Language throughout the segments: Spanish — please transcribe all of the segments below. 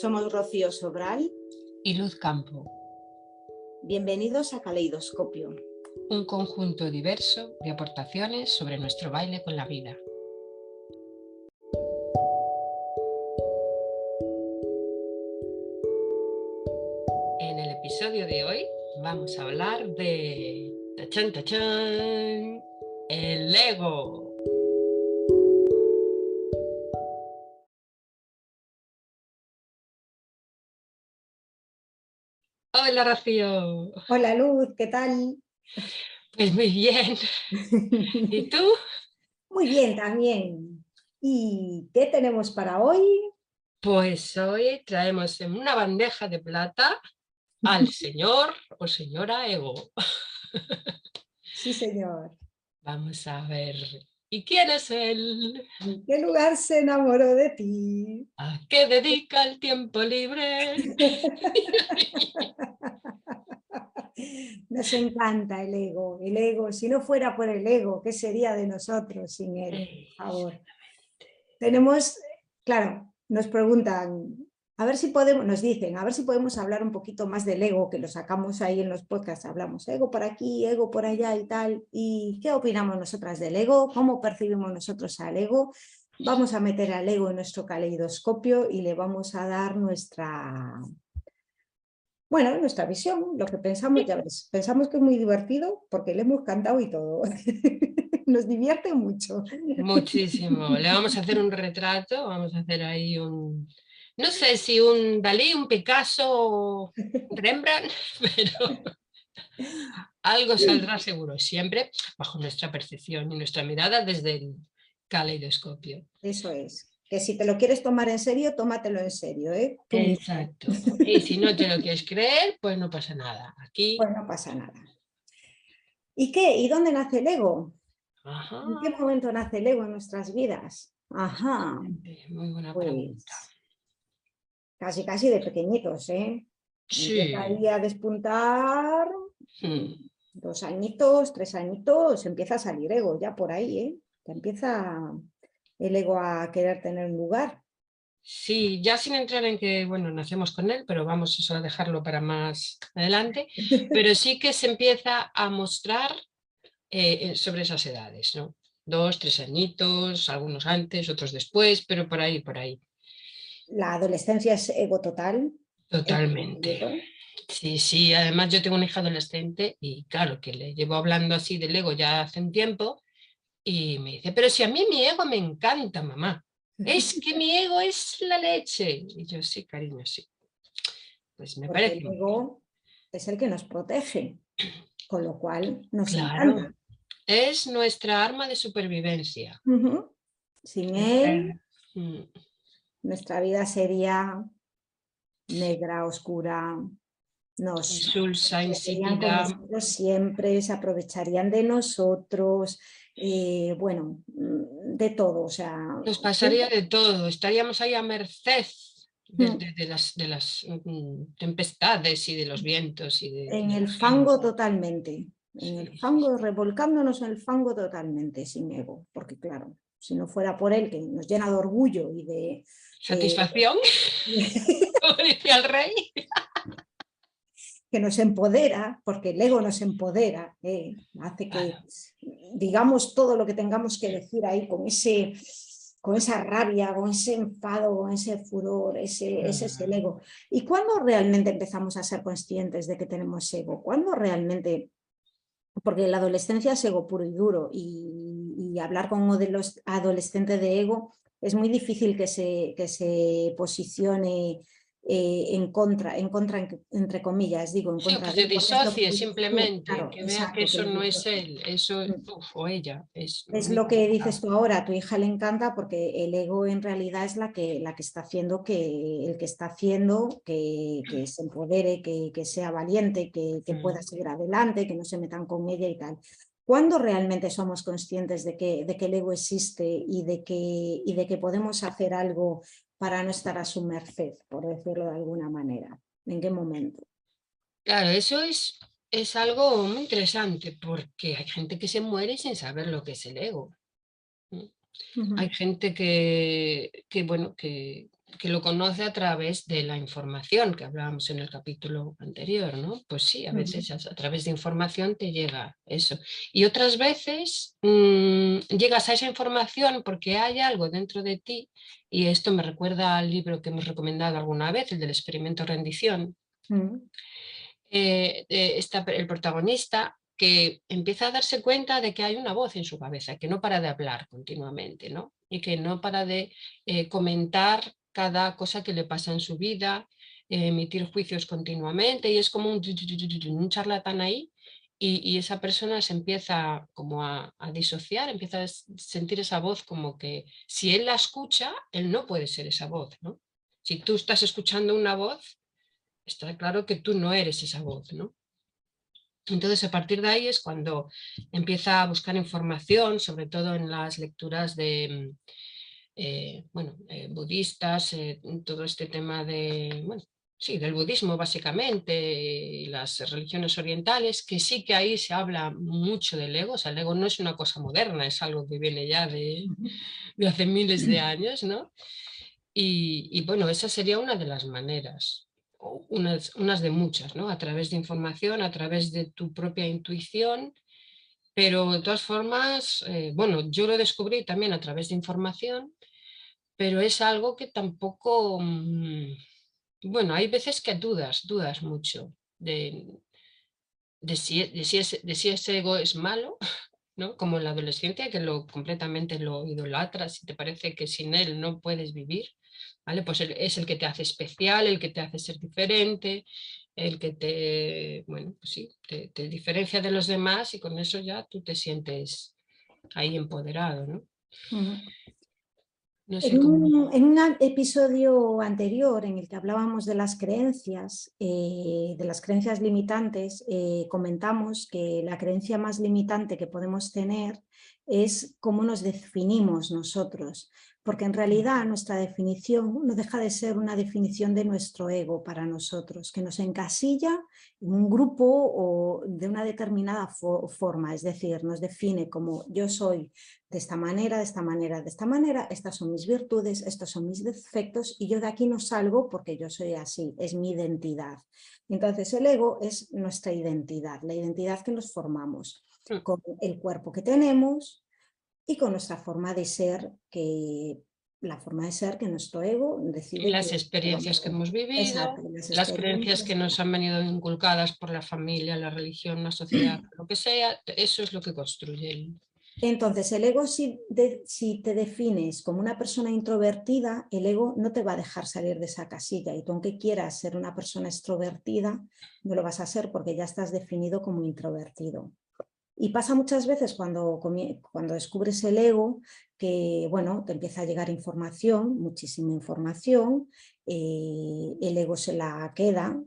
Somos Rocío Sobral. Y Luz Campo. Bienvenidos a Caleidoscopio. Un conjunto diverso de aportaciones sobre nuestro baile con la vida. En el episodio de hoy vamos a hablar de... ¡Tachán, tachán! ¡El ego! Hola, Rocío. Hola Luz, ¿qué tal? Pues muy bien. ¿Y tú? Muy bien también. ¿Y qué tenemos para hoy? Pues hoy traemos en una bandeja de plata al señor o señora ego. Sí, señor. Vamos a ver. ¿Y quién es él? ¿En qué lugar se enamoró de ti? ¿A qué dedica el tiempo libre? Nos encanta el ego. El ego, si no fuera por el ego, ¿qué sería de nosotros sin él? Por favor. Tenemos, claro, nos preguntan, a ver si podemos, nos dicen, a ver si podemos hablar un poquito más del ego, que lo sacamos ahí en los podcasts, hablamos ego por aquí, ego por allá y tal, y qué opinamos nosotras del ego, cómo percibimos nosotros al ego. Vamos a meter al ego en nuestro caleidoscopio y le vamos a dar nuestra visión, lo que pensamos, ya ves, pensamos que es muy divertido porque le hemos cantado y todo. Nos divierte mucho. Muchísimo. Le vamos a hacer un retrato, vamos a hacer ahí un... No sé si un Dalí, un Picasso o un Rembrandt, pero algo saldrá seguro, siempre bajo nuestra percepción y nuestra mirada desde el caleidoscopio. Eso es. Que si te lo quieres tomar en serio, tómatelo en serio, ¿eh? Tú mismo. Exacto. Y si no te lo quieres creer, pues no pasa nada. Aquí... Pues no pasa nada. ¿Y qué? ¿Y dónde nace el ego? Ajá. ¿En qué momento nace el ego en nuestras vidas? Ajá, Muy buena pregunta. pues casi casi de pequeñitos, ¿eh? Empieza Sí. ahí a despuntar, Hmm. 2 añitos, 3 añitos, empieza a salir ego ya por ahí, ¿eh? Ya empieza el ego a querer tener un lugar. Sí, ya sin entrar en que, bueno, nacemos con él, pero vamos eso a dejarlo para más adelante, pero sí que se empieza a mostrar sobre esas edades, ¿no? 2, 3 añitos, algunos antes, otros después, pero por ahí, por ahí. La adolescencia es ego total, ego Totalmente. completo. Sí, sí, además yo tengo una hija adolescente y claro que le llevo hablando así del ego ya hace un tiempo y me dice, pero si a mí mi ego me encanta, mamá, es que mi ego es la leche. Y yo, sí, cariño, sí. Pues me Porque el parece muy bien. ego es el que nos protege, con lo cual nos Claro, encanta. es nuestra arma de supervivencia. Sin él, Mujer. Mm. nuestra vida sería negra, oscura, nos Insulsa, meterían con insípida, nosotros siempre, se aprovecharían de nosotros, de todo, o sea, nos pasaría de todo, estaríamos ahí a merced mm, de las tempestades y de los vientos y en de la el gente. fango totalmente, en el Sí, sí, fango, sí. revolcándonos en el fango totalmente, sin ego, porque claro, si no fuera por él, que nos llena de orgullo y de... eh, Satisfacción, como decía el rey. que nos empodera, porque el ego nos empodera, hace que Claro. digamos todo lo que tengamos que decir ahí con esa rabia, con ese enfado, con ese furor, ese es el Mm. ego. ¿Y cuándo realmente empezamos a ser conscientes de que tenemos ego? ¿Cuándo realmente? Porque la adolescencia es ego puro y duro y hablar con uno de los adolescentes de ego es muy difícil que se posicione en contra, entre comillas, digo, en Sí, o contra que de se él, porque es lo que disocie dices tú, simplemente, claro, que vea que exacto, que eso lo no es disocie. él, eso uf, o ella, es Es muy lo que dices complicado. tú ahora, a tu hija le encanta porque el ego en realidad es la que está haciendo el que está haciendo que se empodere, que sea valiente, que pueda Mm. seguir adelante, que no se metan con ella y tal. ¿Cuándo realmente somos conscientes de que el ego existe y de que podemos hacer algo para no estar a su merced, por decirlo de alguna manera? ¿En qué momento? Claro, eso es algo muy interesante porque hay gente que se muere sin saber lo que es el ego. ¿No? Hay Ujú. gente bueno, que lo conoce a través de la información que hablábamos en el capítulo anterior, ¿no? Pues sí, a veces a través de información te llega eso. Y otras veces llegas a esa información porque hay algo dentro de ti, y esto me recuerda al libro que hemos recomendado alguna vez, el del experimento rendición. Está el protagonista que empieza a darse cuenta de que hay una voz en su cabeza, que no para de hablar continuamente, ¿no? Y que no para de comentar cada cosa que le pasa en su vida, emitir juicios continuamente, y es como un charlatán ahí, y esa persona se empieza como a disociar, empieza a sentir esa voz como que si él la escucha, él no puede ser esa voz, ¿no? Si tú estás escuchando una voz, está claro que tú no eres esa voz, ¿no? Entonces, a partir de ahí es cuando empieza a buscar información, sobre todo en las lecturas de, budistas, todo este tema de, bueno, sí, del budismo básicamente, y las religiones orientales, que sí que ahí se habla mucho del ego. O sea, el ego no es una cosa moderna, es algo que viene ya de hace miles de años, ¿no? Y bueno, esa sería una de las maneras, o unas de muchas, ¿no? A través de información, a través de tu propia intuición, pero de todas formas, bueno, yo lo descubrí también a través de información, pero es algo que tampoco, bueno, hay veces que dudas mucho de si ese ego es malo, ¿no? Como en la adolescencia, que completamente lo idolatras y te parece que sin él no puedes vivir, ¿vale? Pues es el que te hace especial, el que te hace ser diferente, el que bueno, pues sí, te diferencia de los demás, y con eso ya tú te sientes ahí empoderado, ¿no? No sé cómo. En un episodio anterior en el que hablábamos de las creencias limitantes, comentamos que la creencia más limitante que podemos tener es cómo nos definimos nosotros, porque en realidad nuestra definición no deja de ser una definición de nuestro ego para nosotros, que nos encasilla en un grupo o de una determinada forma, es decir, nos define como yo soy de esta manera, de esta manera, de esta manera, estas son mis virtudes, estos son mis defectos, y yo de aquí no salgo porque yo soy así, es mi identidad. Entonces el ego es nuestra identidad, la identidad que nos formamos con el cuerpo que tenemos y con nuestra forma de ser, la forma de ser que nuestro ego Y decide que... las experiencias que hemos Exacto, vivido, las las creencias experiencias. que nos han venido inculcadas por la familia, la religión, la sociedad, lo que sea, eso es lo que construye el... Entonces, el ego, si te defines como una persona introvertida, el ego no te va a dejar salir de esa casilla, y tú, aunque quieras ser una persona extrovertida, no lo vas a ser porque ya estás definido como introvertido. Y pasa muchas veces cuando descubres el ego, que bueno, te empieza a llegar información, muchísima información, el ego se la queda,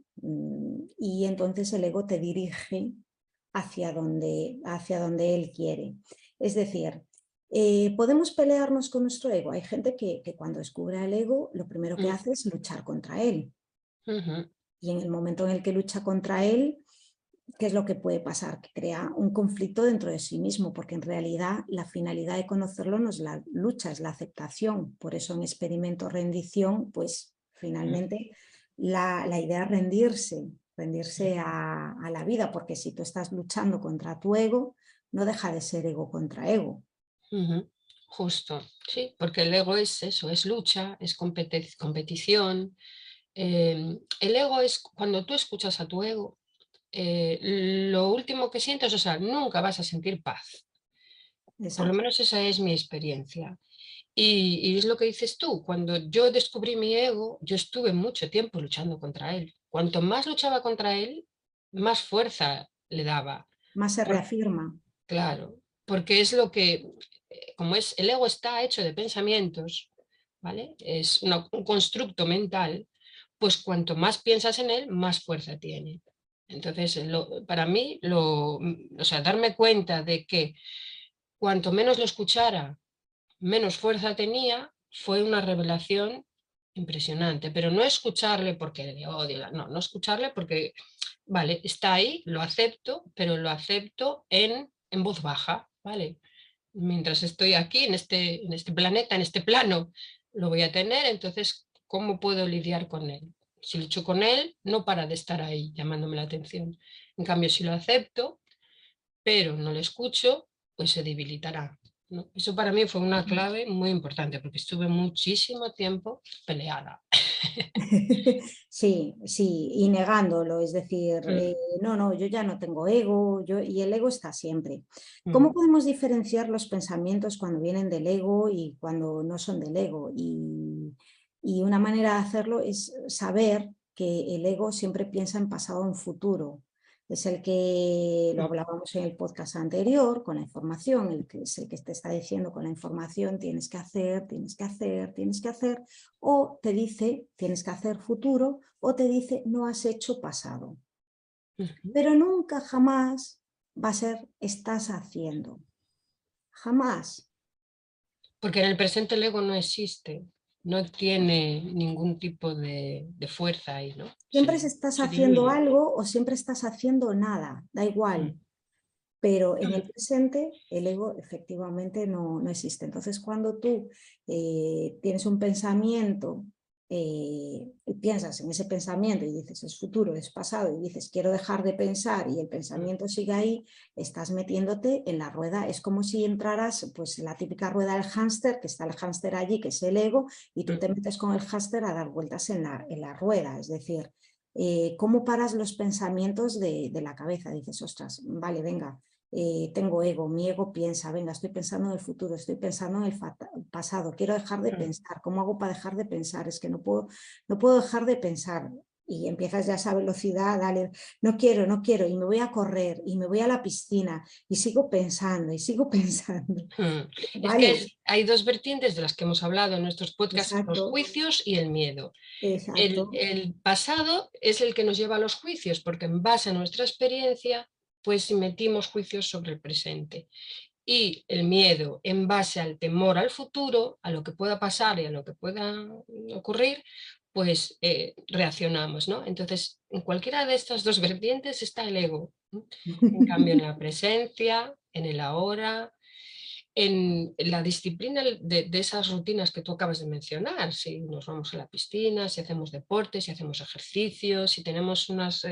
y entonces el ego te dirige hacia donde él quiere. Es decir, podemos pelearnos con nuestro ego. Hay gente que cuando descubre el ego, lo primero que hace es luchar contra él. Y en el momento en el que lucha contra él, ¿qué es lo que puede pasar? Que crea un conflicto dentro de sí mismo, porque en realidad la finalidad de conocerlo no es la lucha, es la aceptación. Por eso en experimento rendición, pues finalmente la idea es rendirse a la vida, porque si tú estás luchando contra tu ego, no deja de ser ego contra ego. Justo, sí, porque el ego es eso, es lucha, es competición. El ego es cuando tú escuchas a tu ego, lo último que sientes, o sea, nunca vas a sentir paz. Por lo Exacto. menos esa es mi experiencia. Y es lo que dices tú, cuando yo descubrí mi ego, yo estuve mucho tiempo luchando contra él. Cuanto más luchaba contra él, más fuerza le daba. Más se reafirma. Claro, porque es lo que, como es, el ego está hecho de pensamientos, ¿vale? Es un constructo mental, pues cuanto más piensas en él, más fuerza tiene. Entonces, para mí, o sea, darme cuenta de que cuanto menos lo escuchara, menos fuerza tenía, fue una revelación impresionante. Pero no escucharle porque le odio, no escucharle porque, vale, está ahí, lo acepto, pero lo acepto en voz baja, ¿vale? Mientras estoy aquí, en este planeta, en este plano, lo voy a tener, entonces ¿cómo puedo lidiar con él? Si lucho con él, no para de estar ahí llamándome la atención. En cambio, si lo acepto, pero no le escucho, pues se debilitará, ¿no? Eso para mí fue una clave muy importante, porque estuve muchísimo tiempo peleada. Sí, sí, y negándolo, es decir, Mm, no, yo ya no tengo ego, y el ego está siempre. ¿Cómo mm, podemos diferenciar los pensamientos cuando vienen del ego y cuando no son del ego? Y una manera de hacerlo es saber que el ego siempre piensa en pasado o en futuro. Es el que lo mm, hablábamos en el podcast anterior con la información, el que es el que te está diciendo con la información tienes que hacer, tienes que hacer, tienes que hacer, o te dice tienes que hacer futuro, o te dice no has hecho pasado. mm. Pero nunca jamás va a ser estás haciendo. Jamás. Porque en el presente el ego no existe, no tiene ningún tipo de fuerza ahí, ¿no? Siempre Se, estás se haciendo diluye. algo o siempre estás haciendo nada, da igual. Mm, Pero en el mm, presente el ego efectivamente no existe. Entonces, cuando tú tienes un pensamiento y piensas en ese pensamiento y dices es futuro, es pasado, y dices quiero dejar de pensar y el mm, pensamiento sigue ahí, estás metiéndote en la rueda. Es como si entraras pues, en la típica rueda del hámster, que está el hámster allí, que es el ego, y tú te mm. metes con el hámster a dar vueltas en la rueda. Es decir, ¿cómo paras los pensamientos de la cabeza? Dices, ostras, vale, venga, tengo ego, mi ego piensa, venga, estoy pensando en el futuro, estoy pensando en el pasado, quiero dejar de Mm. pensar, ¿cómo hago para dejar de pensar? Es que no puedo dejar de pensar. Y empiezas ya a esa velocidad, dale, no quiero, y me voy a correr, y me voy a la piscina, y sigo pensando, y sigo pensando. Mm. Es que Vale, hay dos vertientes de las que hemos hablado en nuestros podcasts, los exacto, juicios y el miedo. exacto. El pasado es el que nos lleva a los juicios, porque en base a nuestra experiencia, pues metimos juicios sobre el presente. Y el miedo en base al temor al futuro, a lo que pueda pasar y a lo que pueda ocurrir, pues reaccionamos, ¿no? Entonces, en cualquiera de estas dos vertientes está el ego, ¿no? En cambio, en la presencia, en el ahora, en la disciplina de esas rutinas que tú acabas de mencionar, si nos vamos a la piscina, si hacemos deporte, si hacemos ejercicio, si tenemos unas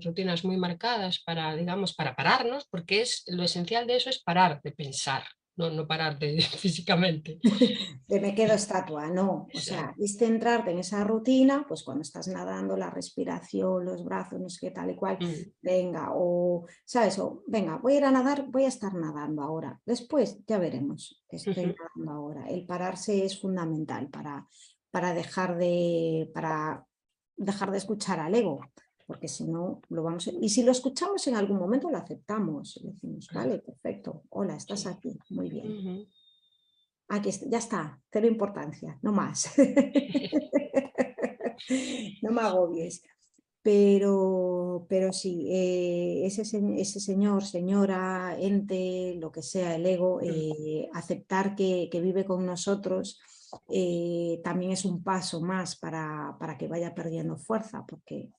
rutinas muy marcadas para, digamos, para pararnos, porque es lo esencial de eso es parar de pensar, no parar de, físicamente. De me quedo estatua, no, o sea, Exacto. es centrarte en esa rutina, pues cuando estás nadando, la respiración, los brazos, no sé qué tal y cual, Mm, venga, o, ¿sabes? O, venga, voy a ir a nadar, voy a estar nadando ahora, después ya veremos, estoy ujú. nadando ahora. El pararse es fundamental para dejar de escuchar al ego, porque si no, lo vamos a... Y si lo escuchamos en algún momento, lo aceptamos, y decimos, vale, perfecto, hola, estás Sí. aquí, muy bien. Ujú. Aquí está, ya está, cero importancia, no más. No me agobies. Pero sí, ese señor, señora, ente, lo que sea, el ego, Mm, aceptar que vive con nosotros también es un paso más para que vaya perdiendo fuerza, porque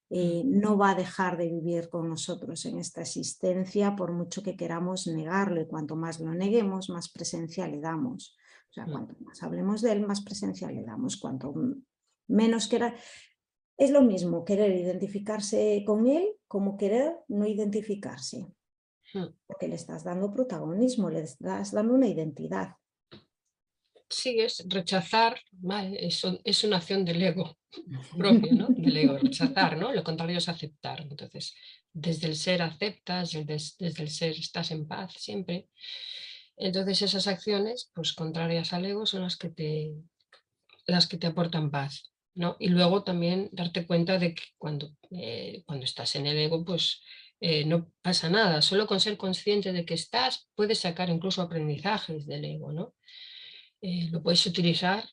mm, no va a dejar de vivir con nosotros en esta existencia por mucho que queramos negarlo, y cuanto más lo neguemos, más presencia le damos. O sea, mm. cuanto más hablemos de él, más presencia le damos. Cuanto menos querer, es lo mismo querer identificarse con él como querer no identificarse, Mm. porque le estás dando protagonismo, le estás dando una identidad. Sí, es rechazar, vale, es una acción del ego propio, ¿no? Del ego, rechazar, ¿no? Lo contrario es aceptar. Entonces, desde el ser aceptas, desde el ser estás en paz siempre. Entonces, esas acciones, pues contrarias al ego, son las que te aportan paz, ¿no? Y luego también darte cuenta de que cuando estás en el ego, pues no pasa nada. Solo con ser consciente de que estás, puedes sacar incluso aprendizajes del ego, ¿no? Lo puedes utilizar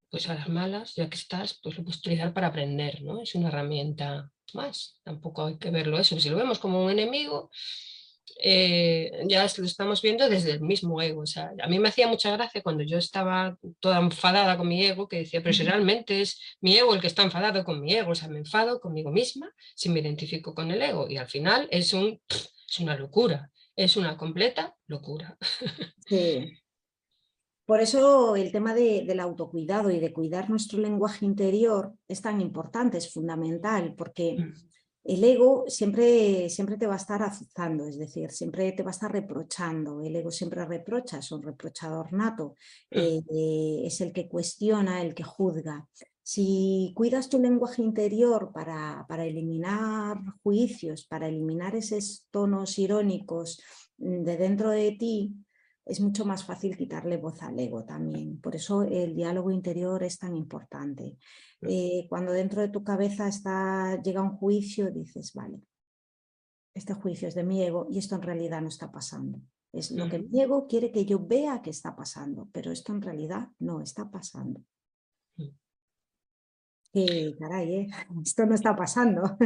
pues a las malas, ya que estás, pues lo puedes utilizar para aprender, ¿no? Es una herramienta más, tampoco hay que verlo eso. Si lo vemos como un enemigo, ya lo estamos viendo desde el mismo ego. O sea, a mí me hacía mucha gracia cuando yo estaba toda enfadada con mi ego, que decía, pero si realmente es mi ego el que está enfadado con mi ego, o sea, me enfado conmigo misma si me identifico con el ego. Y al final es una locura, es una completa locura. Sí, Por eso el tema del autocuidado y de cuidar nuestro lenguaje interior es tan importante, es fundamental, porque el ego siempre te va a estar azuzando, es decir, siempre te va a estar reprochando. El ego siempre reprocha, es un reprochador nato, es el que cuestiona, el que juzga. Si cuidas tu lenguaje interior para eliminar juicios, para eliminar esos tonos irónicos de dentro de ti, es mucho más fácil quitarle voz al ego también. Por eso el diálogo interior es tan importante. Cuando dentro de tu cabeza llega un juicio, dices, vale, este juicio es de mi ego y esto en realidad no está pasando. Es lo que mi ego quiere que yo vea que está pasando, pero esto en realidad no está pasando. Que caray, esto no está pasando.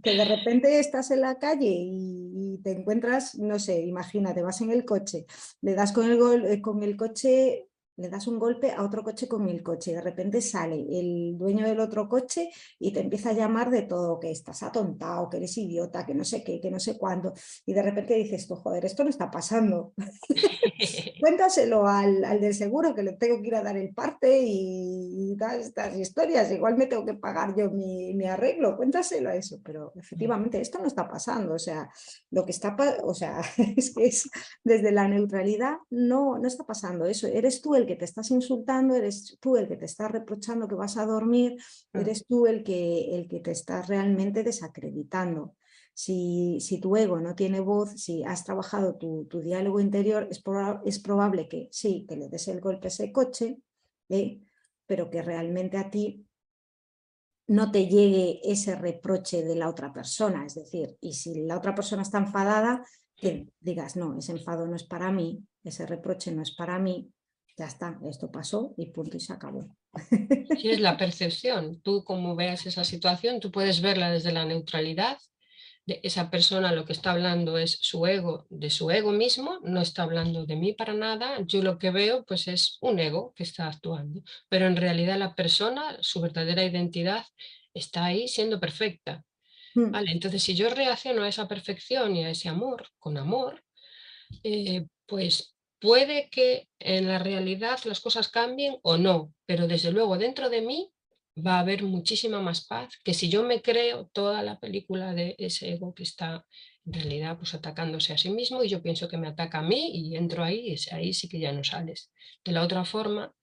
Que de repente estás en la calle y te encuentras, no sé, imagínate, vas en el coche, le das con el coche, le das un golpe a otro coche con el coche y de repente sale el dueño del otro coche y te empieza a llamar de todo, que estás atontado, que eres idiota, que no sé qué, que no sé cuándo, y de repente dices tú, joder, esto no está pasando. Cuéntaselo al del seguro que le tengo que ir a dar el parte y todas estas historias. Igual me tengo que pagar yo mi arreglo. Cuéntaselo a eso. Pero efectivamente esto no está pasando. O sea, lo que está, o sea, es que desde la neutralidad no está pasando eso. Eres tú el que te estás insultando, eres tú el que te estás reprochando que vas a dormir, eres tú el que te estás realmente desacreditando. Si tu ego no tiene voz, si has trabajado tu diálogo interior, es probable que sí, que le des el golpe a ese coche, pero que realmente a ti no te llegue ese reproche de la otra persona. Es decir, y si la otra persona está enfadada, que digas, no, ese enfado no es para mí, ese reproche no es para mí, ya está, esto pasó y punto y se acabó. Sí, es la percepción. Tú como veas esa situación, tú puedes verla desde la neutralidad. De esa persona lo que está hablando es su ego, de su ego mismo, no está hablando de mí para nada. Yo lo que veo pues es un ego que está actuando, pero en realidad la persona, su verdadera identidad está ahí siendo perfecta. Vale, entonces si yo reacciono a esa perfección y a ese amor con amor, pues puede que en la realidad las cosas cambien o no, pero desde luego dentro de mí va a haber muchísima más paz que si yo me creo toda la película de ese ego que está en realidad pues atacándose a sí mismo y yo pienso que me ataca a mí y entro ahí y ahí sí que ya no sales. De la otra forma,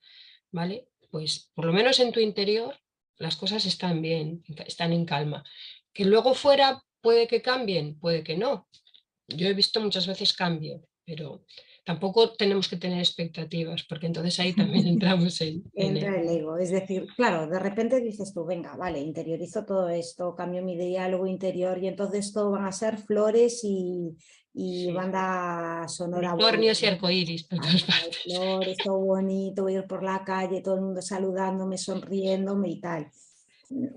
¿vale? Pues por lo menos en tu interior las cosas están bien, están en calma. Que luego fuera puede que cambien, puede que no. Yo he visto muchas veces cambio, pero tampoco tenemos que tener expectativas, porque entonces ahí también entramos en Entra el... el ego, es decir, claro, de repente dices tú, venga, vale, interiorizo todo esto, cambio mi diálogo interior y entonces todo van a ser flores y Sí, banda sonora bonita. unicornios y arcoíris por todas Hasta de partes. flores, todo bonito, ir por la calle, todo el mundo saludándome, sonriéndome y tal.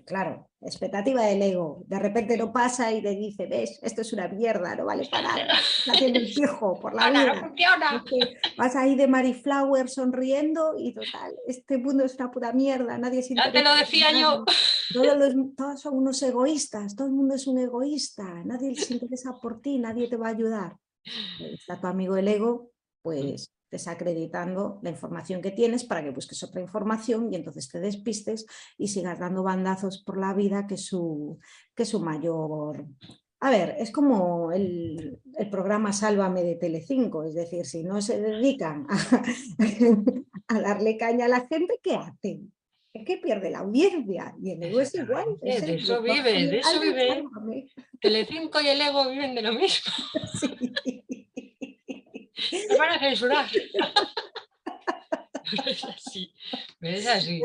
Claro, expectativa del ego. De repente no pasa y te dice, ves, esto es una mierda, no vale para nada. Estás haciendo el pijo por la ¡Hala, no vida. Es funciona! que vas ahí de Mariflower sonriendo y total, este mundo es una pura mierda, nadie se Ya te interesa lo en decía yo. nadie. Todos son unos egoístas, todo el mundo es un egoísta, nadie se interesa por ti, nadie te va a ayudar. Está tu amigo el ego, pues desacreditando la información que tienes para que busques otra información y entonces te despistes y sigas dando bandazos por la vida que su mayor... A ver, es como el programa Sálvame de Telecinco, es decir, si no se dedican a darle caña a la gente, ¿qué hacen? Es que pierde la audiencia y el ego es igual, es Exactamente, el director de general eso de vive. Sálvame. Telecinco y el ego viven de lo mismo. Sí. Me van a censurar. Pero es así, pero es así.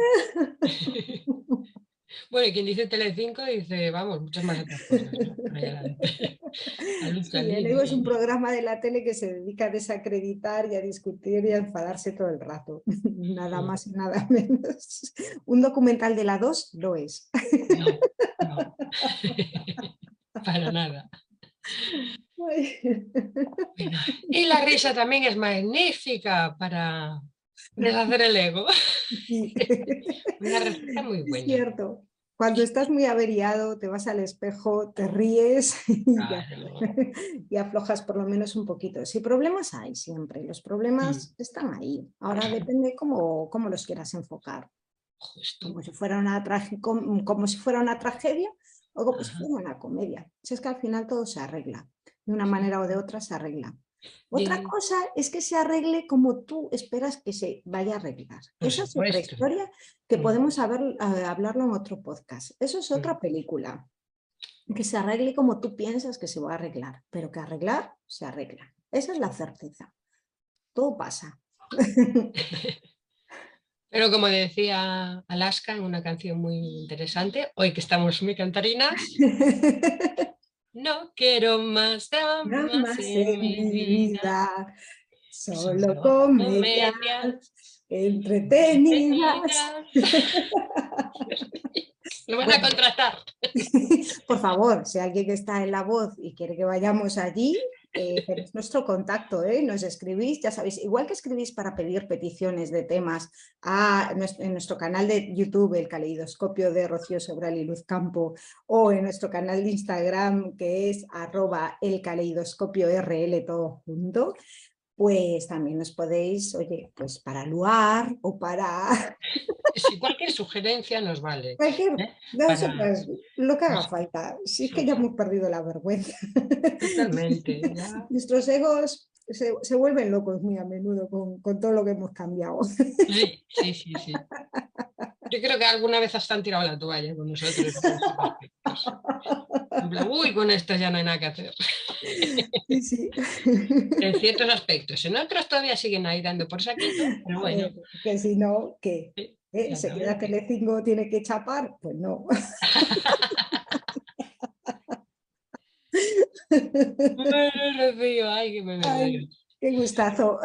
Bueno, y quien dice Telecinco dice, vamos, muchas más otras cosas. Por ahí adelante. La lucha Sí, el ego es un libre. programa de la tele que se dedica a desacreditar y a discutir y a enfadarse todo el rato. Nada más y nada menos. Un documental de la 2 lo es. No, no. Para nada. Bueno, y la risa también es magnífica para deshacer el ego. Sí. Una receta muy Es buena. cierto. Cuando estás muy averiado, te vas al espejo, te ríes Claro. y aflojas por lo menos un poquito. Si problemas hay siempre, los problemas están ahí. Ahora depende cómo los quieras enfocar. Justo. Como si fuera como si fuera una tragedia o como si fuera una comedia. Si es que al final todo se arregla, de una manera o de otra se arregla. Otra cosa es que se arregle como tú esperas que se vaya a arreglar. Por Esa es otra supuesto. historia que podemos hablarlo en otro podcast. Eso es otra película. Que se arregle como tú piensas que se va a arreglar, pero que arreglar se arregla. Esa es la certeza. Todo pasa. Pero como decía Alaska en una canción muy interesante, hoy que estamos muy cantarinas, no quiero más Nada dramas más en en mi mi vida, vida, solo solo comedias comedias entretenidas. entretenidas. Lo van a Bueno, contratar. por favor, si alguien está en La Voz y quiere que vayamos allí, tenéis nuestro contacto, nos escribís, ya sabéis, igual que escribís para pedir peticiones de temas en nuestro canal de YouTube, El Caleidoscopio de Rocío Sobral y Luz Campo, o en nuestro canal de Instagram, que es @elcaleidoscopiorl, todo junto, pues también nos podéis, oye, pues para luar o para Si cualquier sugerencia nos vale. cualquier, Para... lo que haga falta. Si es que ya hemos perdido la vergüenza. Totalmente. Ya. Nuestros egos se vuelven locos muy a menudo con todo lo que hemos cambiado. Sí, sí, sí, sí. Yo creo que alguna vez hasta han tirado la toalla con nosotros en estos aspectos. En plan, uy, con esto ya no hay nada que hacer. Sí, sí. En ciertos aspectos. En otros todavía siguen ahí dando por saquito, pero bueno. Que si no, ¿qué? Sí, ¿Se queda exactamente. Telecinco, tiene que chapar? Pues no. Bueno, Rocío, ay, que me muero. Ay, qué gustazo.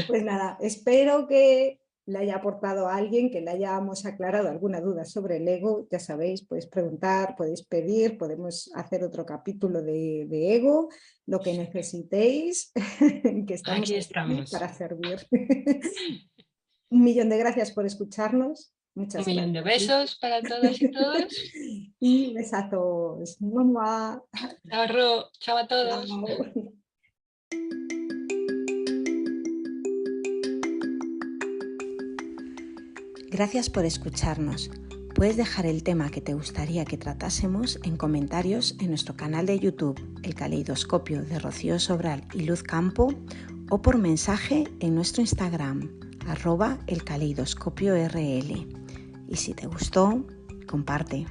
Pues nada, espero que le haya aportado a alguien, que le hayamos aclarado alguna duda sobre el ego. Ya sabéis, podéis preguntar, podéis pedir, podemos hacer otro capítulo de ego, lo que necesitéis, que estamos Aquí aquí estamos. para servir. 1.000.000 de gracias por escucharnos. Un Muchas millón de gracias. besos para todas y todos. Y besazos. Mamá. Chao, chao a todos. Chao. Gracias por escucharnos. Puedes dejar el tema que te gustaría que tratásemos en comentarios en nuestro canal de YouTube, El Caleidoscopio de Rocío Sobral y Luz Campo, o por mensaje en nuestro Instagram, @elcaleidoscopiorl. Y si te gustó, comparte.